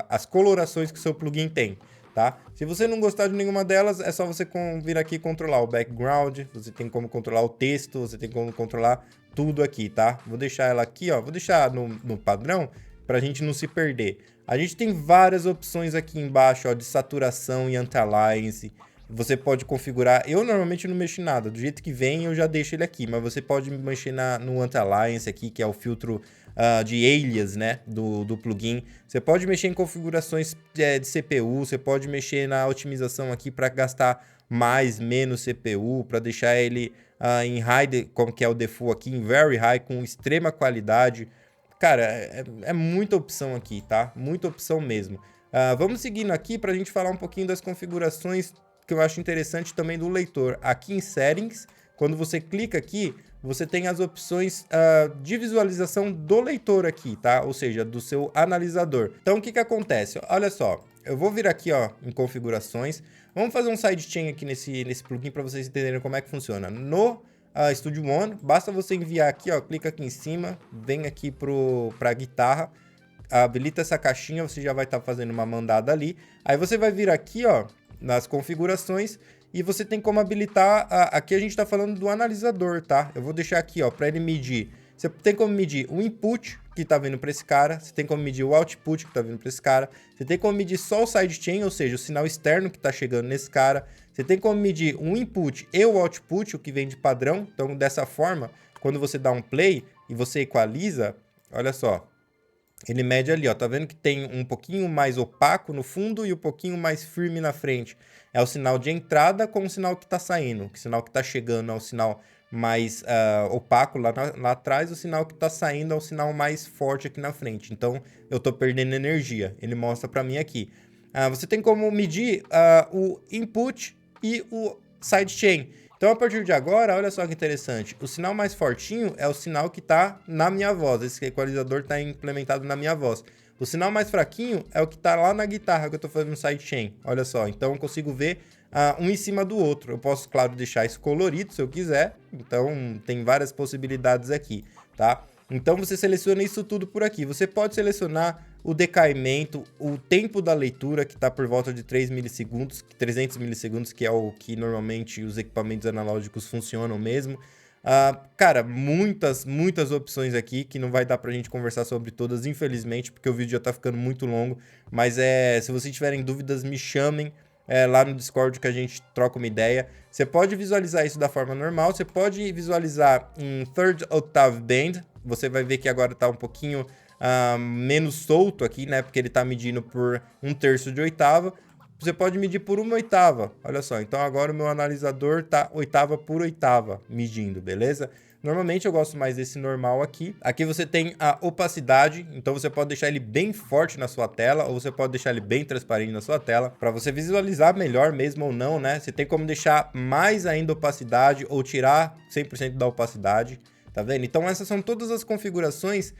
as colorações que o seu plugin tem, tá? Se você não gostar de nenhuma delas, é só você vir aqui e controlar o background, você tem como controlar o texto, você tem como controlar tudo aqui, tá? Vou deixar ela aqui, ó, vou deixar no padrão pra gente não se perder. A gente tem várias opções aqui embaixo, ó, de saturação e anti-aliasing. Você pode configurar, eu normalmente não mexo em nada, do jeito que vem eu já deixo ele aqui, mas você pode mexer no anti-aliasing aqui, que é o filtro de alias, né, do plugin. Você pode mexer em configurações de CPU, você pode mexer na otimização aqui para gastar mais, menos CPU, para deixar ele em high, como que é o default aqui, em very high, com extrema qualidade. Cara, é muita opção aqui, tá? Muita opção mesmo. Vamos seguindo aqui para a gente falar um pouquinho das configurações que eu acho interessante também do leitor. Aqui em Settings, quando você clica aqui, você tem as opções de visualização do leitor aqui, tá? Ou seja, do seu analisador. Então, o que acontece? Olha só, eu vou vir aqui, ó, em configurações. Vamos fazer um sidechain aqui nesse plugin para vocês entenderem como é que funciona. No Studio One, basta você enviar aqui, ó, clica aqui em cima, vem aqui para a guitarra, habilita essa caixinha, você já vai estar fazendo uma mandada ali. Aí você vai vir aqui, ó, nas configurações, e você tem como habilitar, aqui a gente está falando do analisador, tá? Eu vou deixar aqui, ó, para ele medir. Você tem como medir o input que está vindo para esse cara, você tem como medir o output que está vindo para esse cara, você tem como medir só o sidechain, ou seja, o sinal externo que está chegando nesse cara, você tem como medir o input e o output, o que vem de padrão. Então, dessa forma, quando você dá um play e você equaliza, olha só, ele mede ali, ó, tá vendo que tem um pouquinho mais opaco no fundo e um pouquinho mais firme na frente. É o sinal de entrada com o sinal que tá saindo. O sinal que tá chegando é o sinal mais opaco lá atrás, o sinal que tá saindo é o sinal mais forte aqui na frente. Então, eu tô perdendo energia. Ele mostra pra mim aqui. Você tem como medir o input e o sidechain. Então, a partir de agora, olha só que interessante. O sinal mais fortinho é o sinal que está na minha voz. Esse equalizador está implementado na minha voz. O sinal mais fraquinho é o que está lá na guitarra que eu estou fazendo no sidechain. Olha só, então eu consigo ver um em cima do outro. Eu posso, claro, deixar isso colorido se eu quiser. Então, tem várias possibilidades aqui, tá? Então, você seleciona isso tudo por aqui. Você pode selecionar o decaimento, o tempo da leitura, que está por volta de 3 milissegundos, 300 milissegundos, que é o que normalmente os equipamentos analógicos funcionam mesmo. Cara, muitas opções aqui, que não vai dar pra gente conversar sobre todas, infelizmente, porque o vídeo já tá ficando muito longo. Mas se vocês tiverem dúvidas, me chamem lá no Discord que a gente troca uma ideia. Você pode visualizar isso da forma normal, você pode visualizar em Third Octave Band. Você vai ver que agora tá um pouquinho menos solto aqui, né? Porque ele tá medindo por 1/3 de oitava. Você pode medir por 1/8. Olha só, então agora o meu analisador tá oitava por oitava medindo, beleza? Normalmente eu gosto mais desse normal aqui. Aqui você tem a opacidade, então você pode deixar ele bem forte na sua tela, ou você pode deixar ele bem transparente na sua tela, para você visualizar melhor mesmo ou não, né? Você tem como deixar mais ainda opacidade ou tirar 100% da opacidade, tá vendo? Então essas são todas as configurações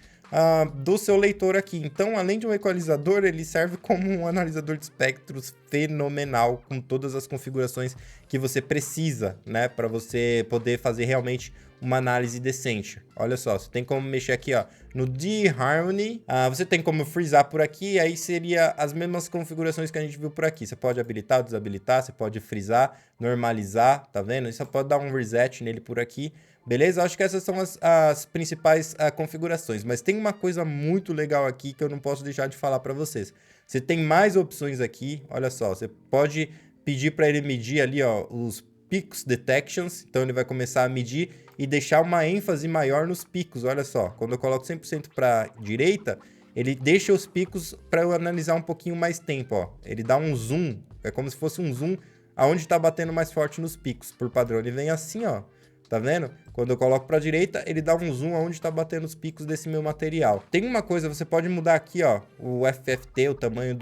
do seu leitor aqui. Então, além de um equalizador, ele serve como um analisador de espectros fenomenal, com todas as configurações que você precisa, né, para você poder fazer realmente uma análise decente. Olha só, você tem como mexer aqui, ó, no D-Harmony, você tem como frisar por aqui, aí seria as mesmas configurações que a gente viu por aqui. Você pode habilitar ou desabilitar, você pode frisar, normalizar, tá vendo? E você pode dar um reset nele por aqui. Beleza? Acho que essas são as principais configurações, mas tem uma coisa muito legal aqui que eu não posso deixar de falar para vocês. Você tem mais opções aqui, olha só, você pode pedir para ele medir ali, ó, os Picos Detections, então ele vai começar a medir e deixar uma ênfase maior nos picos, olha só. Quando eu coloco 100% para direita, ele deixa os picos para eu analisar um pouquinho mais tempo, ó. Ele dá um zoom, é como se fosse um zoom aonde está batendo mais forte nos picos, por padrão. Ele vem assim, ó. tá vendo? Quando eu coloco pra direita, ele dá um zoom aonde tá batendo os picos desse meu material. Tem uma coisa, você pode mudar aqui, ó, o FFT, o tamanho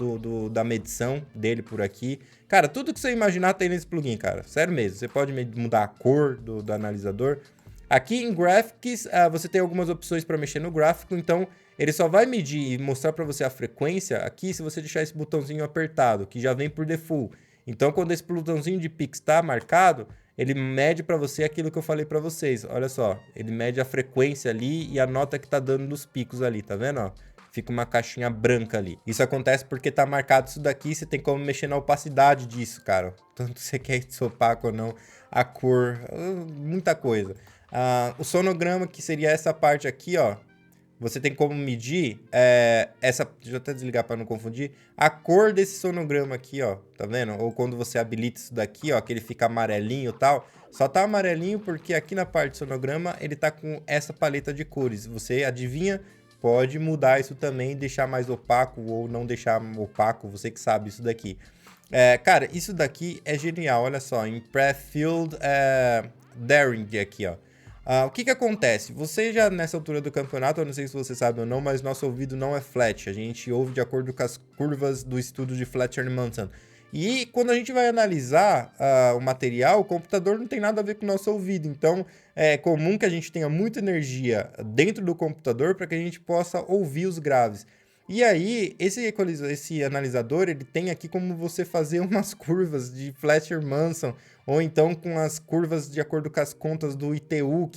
da medição dele por aqui. Cara, tudo que você imaginar tem nesse plugin, cara. Sério mesmo. Você pode mudar a cor do analisador. Aqui em Graphics, você tem algumas opções para mexer no gráfico, então ele só vai medir e mostrar para você a frequência aqui se você deixar esse botãozinho apertado, que já vem por default. Então, quando esse botãozinho de Pix está marcado, ele mede para você aquilo que eu falei para vocês. Olha só, ele mede a frequência ali e a nota que tá dando nos picos ali, tá vendo? Ó? Fica uma caixinha branca ali. Isso acontece porque tá marcado isso daqui, você tem como mexer na opacidade disso, cara. Tanto você quer isso opaco ou não, a cor, muita coisa. O sonograma, que seria essa parte aqui, ó. Você tem como medir essa... Deixa eu até desligar para não confundir. A cor desse sonograma aqui, ó. Tá vendo? Ou quando você habilita isso daqui, ó, que ele fica amarelinho e tal. Só tá amarelinho porque aqui na parte do sonograma ele tá com essa paleta de cores. Você adivinha? Pode mudar isso também, deixar mais opaco ou não deixar opaco. Você que sabe isso daqui. Cara, isso daqui é genial. Olha só, em Pre-Filled Daring aqui, ó. O que acontece? Você já nessa altura do campeonato, eu não sei se você sabe ou não, mas nosso ouvido não é flat. A gente ouve de acordo com as curvas do estudo de Fletcher-Manson. E quando a gente vai analisar o material, o computador não tem nada a ver com o nosso ouvido. Então, é comum que a gente tenha muita energia dentro do computador para que a gente possa ouvir os graves. E aí, esse analisador, ele tem aqui como você fazer umas curvas de Fletcher-Manson, ou então com as curvas de acordo com as contas do ITU,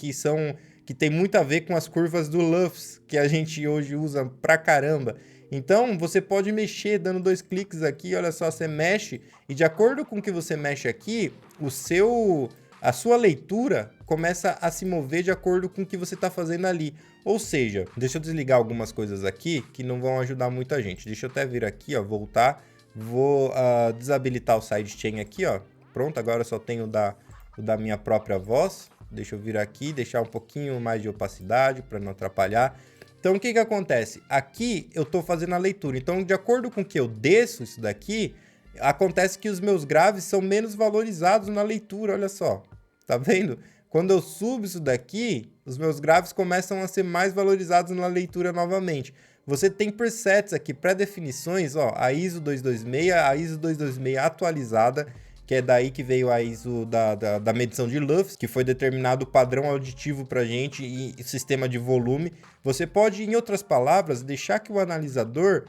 que tem muito a ver com as curvas do LUFS, que a gente hoje usa pra caramba. Então, você pode mexer dando 2 cliques aqui, olha só, você mexe, e de acordo com o que você mexe aqui, a sua leitura começa a se mover de acordo com o que você está fazendo ali. Ou seja, deixa eu desligar algumas coisas aqui que não vão ajudar muita gente. Deixa eu até vir aqui, ó, voltar. Vou desabilitar o sidechain aqui, ó. Pronto, agora eu só tenho o da minha própria voz. Deixa eu vir aqui, deixar um pouquinho mais de opacidade para não atrapalhar. Então, o que acontece? Aqui eu estou fazendo a leitura. Então, de acordo com que eu desço isso daqui, acontece que os meus graves são menos valorizados na leitura, olha só. Tá vendo? Quando eu subo isso daqui, os meus graves começam a ser mais valorizados na leitura novamente. Você tem presets aqui, pré-definições, ó, a ISO 226, a ISO 226 atualizada, que é daí que veio a ISO da medição de LUFS, que foi determinado o padrão auditivo pra gente e sistema de volume. Você pode, em outras palavras, deixar que o analisador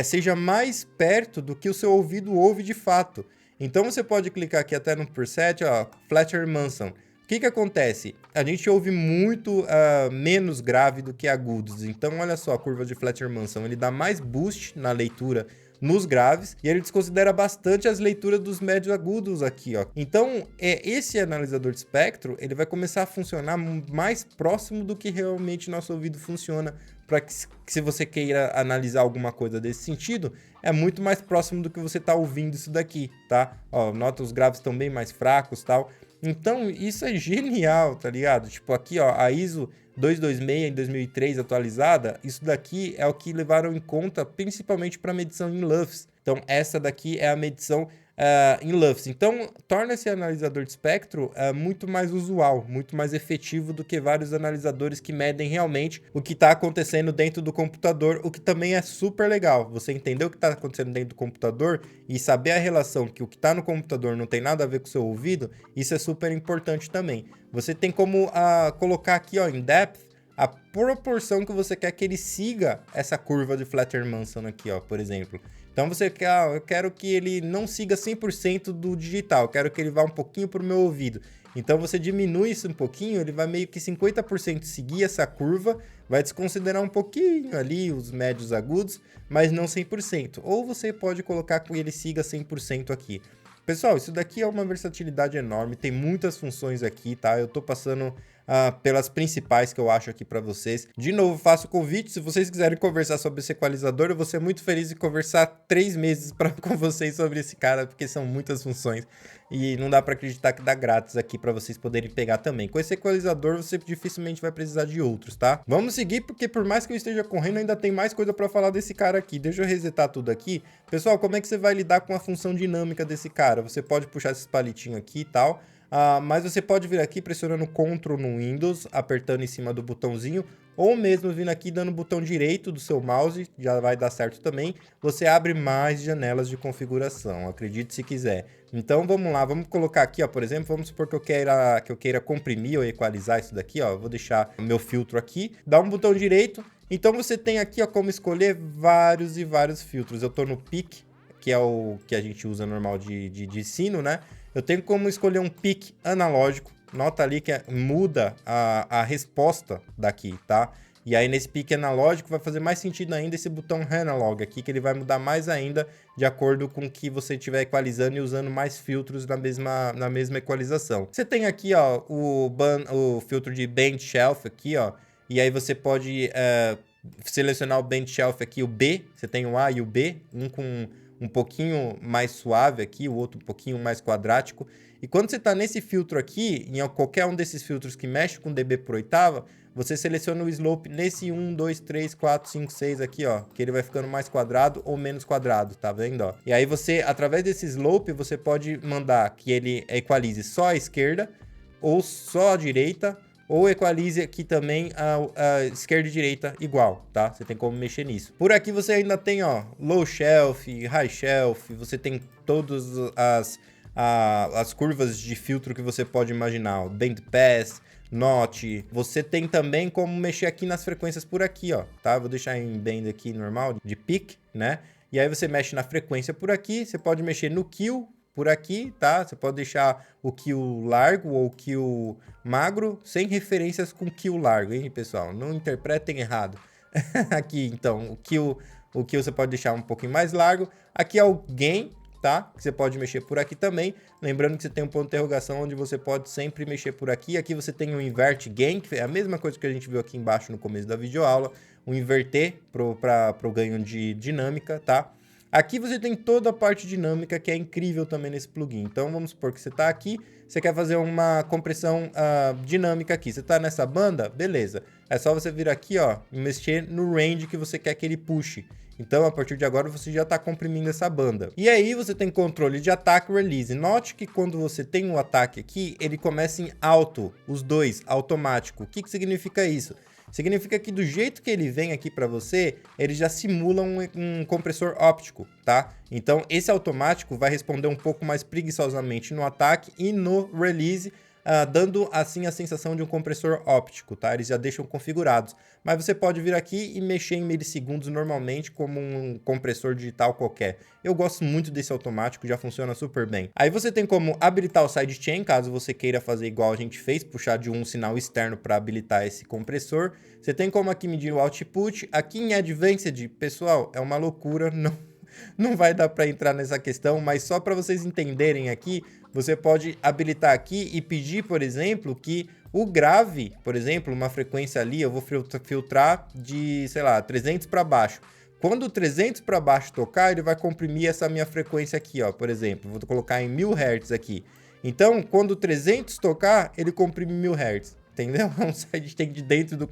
seja mais perto do que o seu ouvido ouve de fato. Então você pode clicar aqui até no preset, ó, Fletcher-Manson. O que acontece? A gente ouve muito menos grave do que agudos. Então olha só a curva de Fletcher-Manson, ele dá mais boost na leitura nos graves e ele desconsidera bastante as leituras dos médios agudos aqui, ó. Então, esse analisador de espectro, ele vai começar a funcionar mais próximo do que realmente nosso ouvido funciona, para que se você queira analisar alguma coisa desse sentido, é muito mais próximo do que você tá ouvindo isso daqui, tá? Ó, nota os graves estão bem mais fracos, tal. Então, isso é genial, tá ligado? Tipo, aqui, ó, a ISO 226 em 2003 atualizada, isso daqui é o que levaram em conta principalmente para medição em LUFS. Então, essa daqui é a medição em LUFS. Então, torna esse analisador de espectro muito mais usual, muito mais efetivo do que vários analisadores que medem realmente o que está acontecendo dentro do computador, o que também é super legal. Você entender o que está acontecendo dentro do computador e saber a relação que o que está no computador não tem nada a ver com o seu ouvido, isso é super importante também. Você tem como colocar aqui, ó, em depth, a proporção que você quer que ele siga essa curva de Fletcher-Manson aqui, ó, por exemplo. Então você quer, eu quero que ele não siga 100% do digital, eu quero que ele vá um pouquinho para o meu ouvido. Então você diminui isso um pouquinho, ele vai meio que 50% seguir essa curva, vai desconsiderar um pouquinho ali os médios agudos, mas não 100%. Ou você pode colocar que ele siga 100% aqui. Pessoal, isso daqui é uma versatilidade enorme, tem muitas funções aqui, tá? Eu tô passando pelas principais que eu acho aqui para vocês. De novo, faço o convite, se vocês quiserem conversar sobre esse equalizador, eu vou ser muito feliz em conversar 3 meses com vocês sobre esse cara, porque são muitas funções e não dá para acreditar que dá grátis aqui para vocês poderem pegar também. Com esse equalizador, você dificilmente vai precisar de outros, tá? Vamos seguir, porque por mais que eu esteja correndo, ainda tem mais coisa para falar desse cara aqui. Deixa eu resetar tudo aqui. Pessoal, como é que você vai lidar com a função dinâmica desse cara? Você pode puxar esses palitinhos aqui e tal. Mas você pode vir aqui pressionando Ctrl no Windows, apertando em cima do botãozinho, ou mesmo vindo aqui dando o botão direito do seu mouse, já vai dar certo também. Você abre mais janelas de configuração, acredite se quiser. Então vamos lá, vamos colocar aqui, ó, por exemplo, vamos supor que eu queira comprimir ou equalizar isso daqui, ó. Eu vou deixar o meu filtro aqui, dá um botão direito. Então você tem aqui, ó, como escolher vários e vários filtros. Eu tô no Peak, que é o que a gente usa normal de sino, né? Eu tenho como escolher um Peak analógico. Nota ali que muda a resposta daqui, tá? E aí nesse Peak analógico vai fazer mais sentido ainda esse botão Analog aqui, que ele vai mudar mais ainda de acordo com que você estiver equalizando e usando mais filtros na mesma equalização. Você tem aqui, ó, o filtro de Band Shelf aqui, ó. E aí você pode selecionar o Band Shelf aqui, o B. Você tem o A e o B, um com um pouquinho mais suave aqui, o outro um pouquinho mais quadrático. E quando você está nesse filtro aqui, em qualquer um desses filtros que mexe com dB por oitava, você seleciona o slope nesse 1, 2, 3, 4, 5, 6 aqui, ó, que ele vai ficando mais quadrado ou menos quadrado, tá vendo, ó? E aí você, através desse slope, você pode mandar que ele equalize só a esquerda ou só a direita, ou equalize aqui também a esquerda e direita igual, tá? Você tem como mexer nisso. Por aqui você ainda tem, ó, low shelf, high shelf, você tem todas as curvas de filtro que você pode imaginar, ó, band pass, notch. Você tem também como mexer aqui nas frequências por aqui, ó, tá? Vou deixar em band aqui normal, de peak, né? E aí você mexe na frequência por aqui, você pode mexer no kill por aqui, tá? Você pode deixar o kill largo ou o kill magro, sem referências com kill largo, hein, pessoal? Não interpretem errado. Aqui, então, o kill você pode deixar um pouquinho mais largo. Aqui é o gain, tá? Que você pode mexer por aqui também. Lembrando que você tem um ponto de interrogação onde você pode sempre mexer por aqui. Aqui você tem o invert gain, que é a mesma coisa que a gente viu aqui embaixo no começo da videoaula. O inverter para o ganho de dinâmica, tá? Aqui você tem toda a parte dinâmica que é incrível também nesse plugin. Então vamos supor que você está aqui, você quer fazer uma compressão dinâmica aqui. Você está nessa banda? Beleza. É só você vir aqui, ó, e mexer no range que você quer que ele puxe. Então, a partir de agora, você já está comprimindo essa banda. E aí, você tem controle de ataque e release. Note que quando você tem um ataque aqui, ele começa em auto, os dois, automático. O que significa isso? Significa que do jeito que ele vem aqui para você, ele já simula um compressor óptico, tá? Então, esse automático vai responder um pouco mais preguiçosamente no ataque e no release, dando assim a sensação de um compressor óptico, tá? Eles já deixam configurados. Mas você pode vir aqui e mexer em milissegundos normalmente como um compressor digital qualquer. Eu gosto muito desse automático, já funciona super bem. Aí você tem como habilitar o sidechain, caso você queira fazer igual a gente fez, puxar de um sinal externo para habilitar esse compressor. Você tem como aqui medir o output. Aqui em Advanced, pessoal, é uma loucura, não vai dar para entrar nessa questão, mas só para vocês entenderem aqui, você pode habilitar aqui e pedir, por exemplo, que o grave, por exemplo, uma frequência ali, eu vou filtrar de, sei lá, 300 para baixo. Quando o 300 para baixo tocar, ele vai comprimir essa minha frequência aqui, ó, por exemplo. Vou colocar em 1000 Hz aqui. Então, quando o 300 tocar, ele comprime 1000 Hz. Entendeu? É um sidechain de dentro do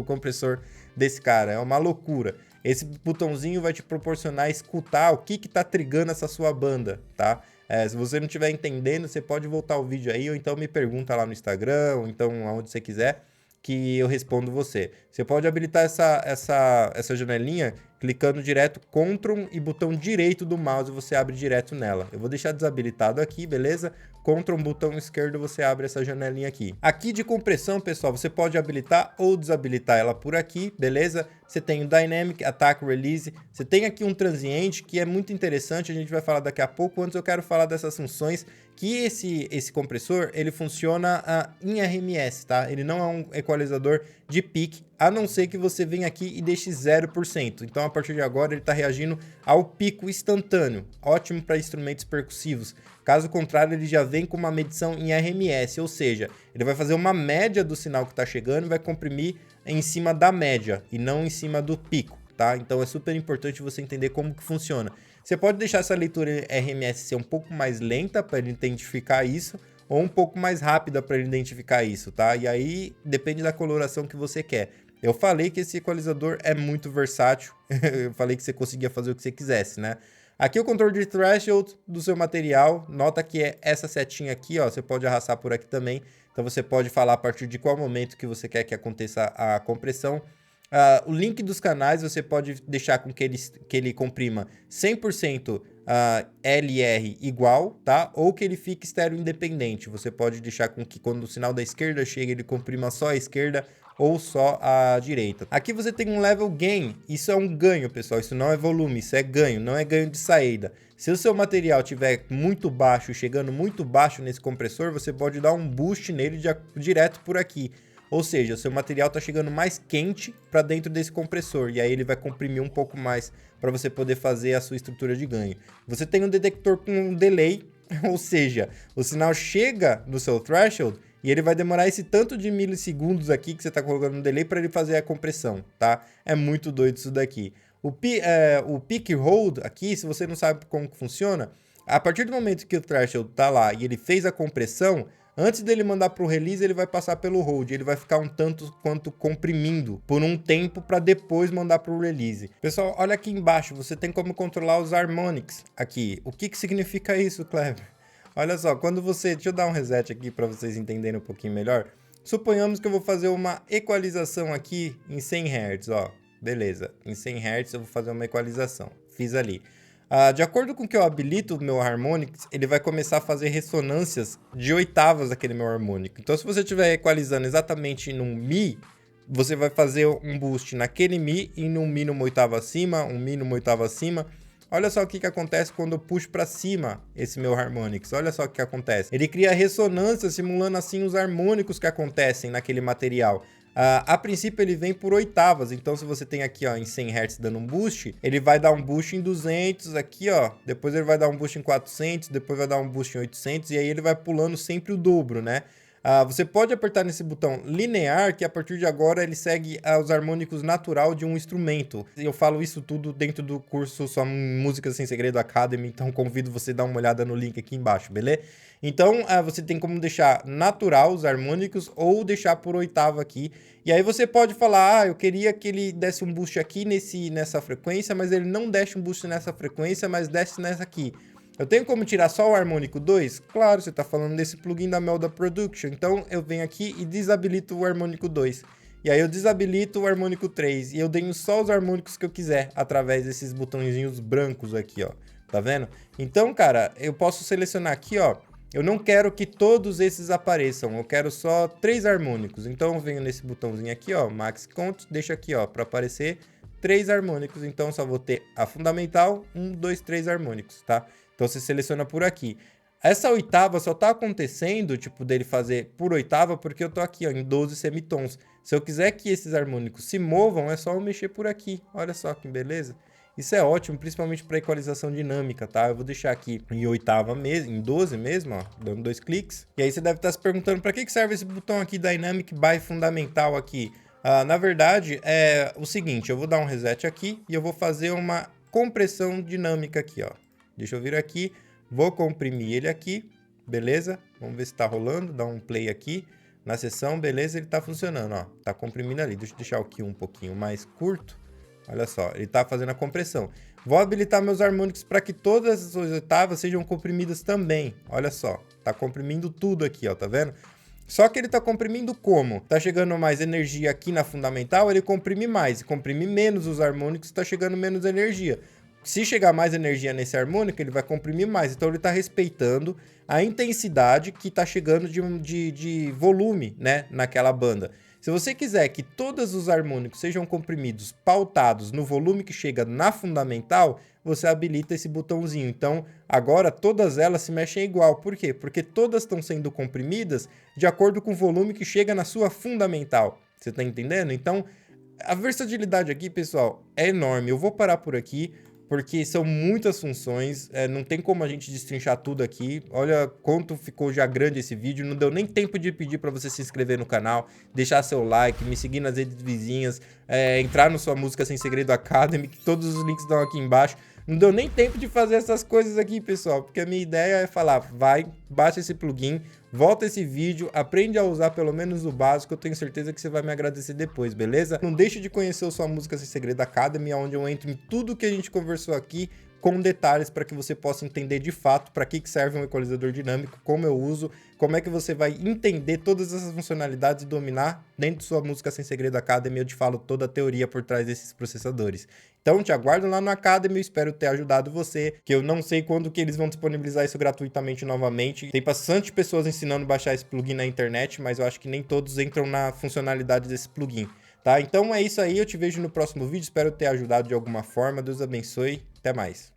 compressor desse cara. É uma loucura. Esse botãozinho vai te proporcionar escutar o que tá trigando essa sua banda, tá? Se você não estiver entendendo, você pode voltar o vídeo aí, ou então me pergunta lá no Instagram, ou então aonde você quiser, que eu respondo você. Você pode habilitar essa janelinha clicando direto Ctrl e botão direito do mouse, você abre direto nela. Eu vou deixar desabilitado aqui, beleza? Ctrl, botão esquerdo, você abre essa janelinha aqui. Aqui de compressão, pessoal, você pode habilitar ou desabilitar ela por aqui, beleza? Você tem o Dynamic, Attack, Release. Você tem aqui um transiente que é muito interessante, a gente vai falar daqui a pouco. Antes eu quero falar dessas funções que esse compressor, ele funciona em RMS, tá? Ele não é um equalizador de peak, a não ser que você venha aqui e deixe 0%. Então, a partir de agora, ele está reagindo ao pico instantâneo. Ótimo para instrumentos percussivos. Caso contrário, ele já vem com uma medição em RMS, ou seja, ele vai fazer uma média do sinal que está chegando e vai comprimir em cima da média e não em cima do pico, tá? Então, é super importante você entender como que funciona. Você pode deixar essa leitura RMS ser um pouco mais lenta para ele identificar isso, ou um pouco mais rápida para ele identificar isso, tá? E aí depende da coloração que você quer. Eu falei que esse equalizador é muito versátil, eu falei que você conseguia fazer o que você quisesse, né? Aqui o controle de threshold do seu material, nota que é essa setinha aqui, ó, você pode arrastar por aqui também. Então você pode falar a partir de qual momento que você quer que aconteça a compressão. O link dos canais você pode deixar com que ele comprima 100% LR igual, tá? Ou que ele fique estéreo independente. Você pode deixar com que quando o sinal da esquerda chega, ele comprima só a esquerda ou só a direita. Aqui você tem um level gain, isso é um ganho, pessoal, isso não é volume, isso é ganho, não é ganho de saída. Se o seu material estiver muito baixo, chegando muito baixo nesse compressor, você pode dar um boost nele direto por aqui. Ou seja, o seu material está chegando mais quente para dentro desse compressor, e aí ele vai comprimir um pouco mais para você poder fazer a sua estrutura de ganho. Você tem um detector com um delay, ou seja, o sinal chega no seu threshold e ele vai demorar esse tanto de milissegundos aqui que você está colocando no delay para ele fazer a compressão, tá? É muito doido isso daqui. O peak hold aqui, se você não sabe como que funciona, a partir do momento que o threshold está lá e ele fez a compressão, antes dele mandar para o release, ele vai passar pelo hold. Ele vai ficar um tanto quanto comprimindo por um tempo para depois mandar para o release. Pessoal, olha aqui embaixo. Você tem como controlar os harmonics aqui. O que significa isso, Clever? Olha só, quando você... Deixa eu dar um reset aqui para vocês entenderem um pouquinho melhor. Suponhamos que eu vou fazer uma equalização aqui em 100 Hz, ó. Beleza, em 100 Hz eu vou fazer uma equalização. Fiz ali. De acordo com que eu habilito o meu harmonics, ele vai começar a fazer ressonâncias de oitavas daquele meu harmônico. Então, se você estiver equalizando exatamente num Mi, você vai fazer um boost naquele Mi e num Mi numa oitava acima, um Mi numa oitava acima. Olha só o que acontece quando eu puxo para cima esse meu harmonics. Olha só o que acontece. Ele cria ressonância simulando assim os harmônicos que acontecem naquele material. A princípio ele vem por oitavas, então se você tem aqui ó, em 100 Hz dando um boost, ele vai dar um boost em 200 aqui ó, depois ele vai dar um boost em 400, depois vai dar um boost em 800 e aí ele vai pulando sempre o dobro, né? Você pode apertar nesse botão linear, que a partir de agora ele segue os harmônicos natural de um instrumento. Eu falo isso tudo dentro do curso Só Música Sem Segredo Academy, então convido você a dar uma olhada no link aqui embaixo, beleza? Então você tem como deixar natural os harmônicos ou deixar por oitava aqui. E aí você pode falar, eu queria que ele desse um boost aqui nessa frequência, mas ele não desce um boost nessa frequência, mas desce nessa aqui. Eu tenho como tirar só o harmônico 2? Claro, você está falando desse plugin da Melda Production. Então eu venho aqui e desabilito o harmônico 2. E aí eu desabilito o harmônico 3. E eu tenho só os harmônicos que eu quiser através desses botõezinhos brancos aqui, ó. Tá vendo? Então, cara, eu posso selecionar aqui, ó. Eu não quero que todos esses apareçam. Eu quero só 3 harmônicos. Então eu venho nesse botãozinho aqui, ó. Max Count. Deixa aqui, ó, para aparecer 3 harmônicos. Então só vou ter a fundamental, 1, 2, 3 harmônicos, tá? Então você seleciona por aqui. Essa oitava só tá acontecendo, tipo, dele fazer por oitava, porque eu tô aqui, ó, em 12 semitons. Se eu quiser que esses harmônicos se movam, é só eu mexer por aqui. Olha só que beleza. Isso é ótimo, principalmente para equalização dinâmica, tá? Eu vou deixar aqui em oitava mesmo, em 12 mesmo, ó, dando 2 cliques. E aí você deve estar se perguntando para que serve esse botão aqui, Dynamic by Fundamental aqui. Na verdade, é o seguinte, eu vou dar um reset aqui e eu vou fazer uma compressão dinâmica aqui, ó. Deixa eu vir aqui, vou comprimir ele aqui, beleza? Vamos ver se tá rolando, dá um play aqui na sessão, beleza? Ele tá funcionando, ó, tá comprimindo ali. Deixa eu deixar aqui um pouquinho mais curto. Olha só, ele tá fazendo a compressão. Vou habilitar meus harmônicos para que todas as oitavas sejam comprimidas também. Olha só, tá comprimindo tudo aqui, ó, tá vendo? Só que ele tá comprimindo como? Tá chegando mais energia aqui na fundamental, ele comprime mais. Comprime menos os harmônicos, tá chegando menos energia. Se chegar mais energia nesse harmônico, ele vai comprimir mais. Então ele está respeitando a intensidade que está chegando de volume, né, naquela banda. Se você quiser que todos os harmônicos sejam comprimidos, pautados no volume que chega na fundamental, você habilita esse botãozinho. Então agora todas elas se mexem igual. Por quê? Porque todas estão sendo comprimidas de acordo com o volume que chega na sua fundamental. Você está entendendo? Então a versatilidade aqui, pessoal, é enorme. Eu vou parar por aqui, porque são muitas funções, não tem como a gente destrinchar tudo aqui. Olha quanto ficou já grande esse vídeo, não deu nem tempo de pedir para você se inscrever no canal, deixar seu like, me seguir nas redes vizinhas, entrar no Sua Música Sem Segredo Academy, que todos os links estão aqui embaixo. Não deu nem tempo de fazer essas coisas aqui, pessoal, porque a minha ideia é falar, vai, baixa esse plugin, volta esse vídeo, aprende a usar pelo menos o básico, eu tenho certeza que você vai me agradecer depois, beleza? Não deixe de conhecer o Sua Música Sem Segredo Academy, onde eu entro em tudo que a gente conversou aqui com detalhes para que você possa entender de fato para que serve um equalizador dinâmico, como eu uso, como é que você vai entender todas essas funcionalidades e dominar dentro de sua Música Sem Segredo Academy. Eu te falo toda a teoria por trás desses processadores. Então te aguardo lá no Academy, eu espero ter ajudado você, que eu não sei quando que eles vão disponibilizar isso gratuitamente novamente. Tem bastante pessoas ensinando a baixar esse plugin na internet, mas eu acho que nem todos entram na funcionalidade desse plugin. Tá? Então é isso aí, eu te vejo no próximo vídeo, espero ter ajudado de alguma forma, Deus abençoe, até mais.